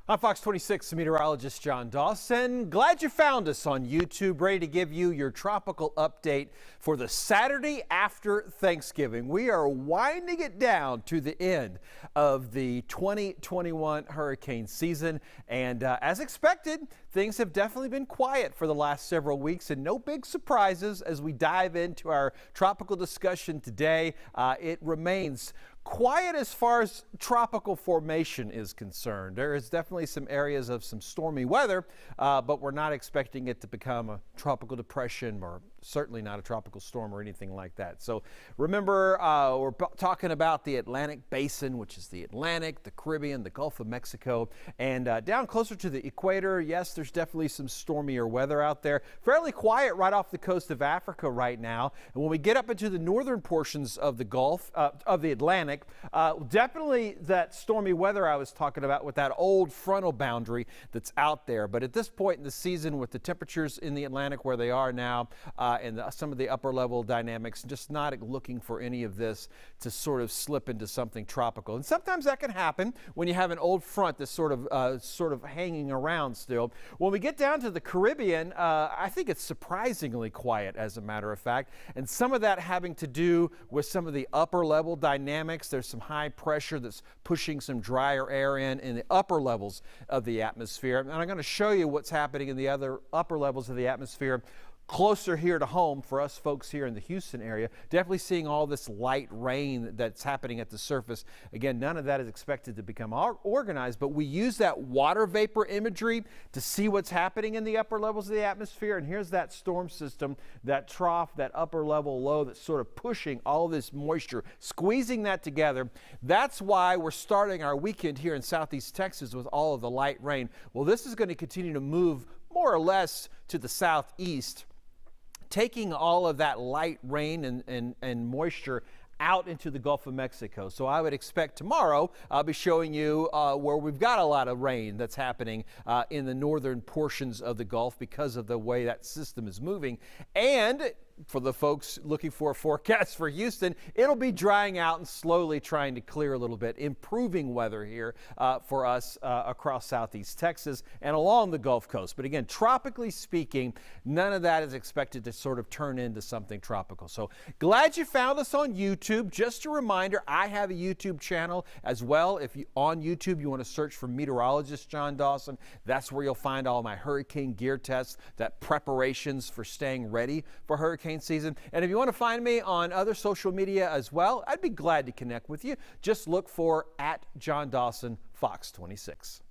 I'm Fox 26 meteorologist John Dawson. Glad you found us on YouTube, ready to give you your tropical update for the Saturday after Thanksgiving. We are winding it down to the end of the 2021 hurricane season, and as expected, things have definitely been quiet for the last several weeks, and no big surprises as we dive into our tropical discussion today. It remains quiet as far as tropical formation is concerned. There is definitely some areas of some stormy weather, but we're not expecting it to become a tropical depression or certainly not a tropical storm or anything like that. So remember, we're talking about the Atlantic Basin, which is the Atlantic, the Caribbean, the Gulf of Mexico, and down closer to the equator, yes, there's definitely some stormier weather out there. Fairly quiet right off the coast of Africa right now. And when we get up into the northern portions of the Gulf, of the Atlantic, definitely that stormy weather I was talking about with that old frontal boundary that's out there. But at this point in the season, with the temperatures in the Atlantic where they are now, and some of the upper level dynamics, just not looking for any of this to sort of slip into something tropical. And sometimes that can happen when you have an old front that's sort of hanging around still. When we get down to the Caribbean, I think it's surprisingly quiet, as a matter of fact, and some of that having to do with some of the upper level dynamics. There's some high pressure that's pushing some drier air in the upper levels of the atmosphere, and I'm going to show you what's happening in the other upper levels of the atmosphere closer here to home for us folks here in the Houston area. Definitely seeing all this light rain that's happening at the surface. Again, none of that is expected to become organized, but we use that water vapor imagery to see what's happening in the upper levels of the atmosphere. And here's that storm system, that trough, that upper level low that's sort of pushing all this moisture, squeezing that together. That's why we're starting our weekend here in southeast Texas with all of the light rain. Well, this is going to continue to move more or less to the southeast, taking all of that light rain and moisture out into the Gulf of Mexico. So I would expect tomorrow I'll be showing you where we've got a lot of rain that's happening in the northern portions of the Gulf because of the way that system is moving. And for the folks looking for a forecast for Houston, it'll be drying out and slowly trying to clear a little bit, improving weather here for us across southeast Texas and along the Gulf Coast. But again, tropically speaking, none of that is expected to sort of turn into something tropical. So glad you found us on YouTube. Just a reminder, I have a YouTube channel as well. If you on YouTube you want to search for meteorologist John Dawson, that's where you'll find all my hurricane gear tests, that preparations for staying ready for hurricane season. And if you want to find me on other social media as well, I'd be glad to connect with you. Just look for @John Dawson Fox 26.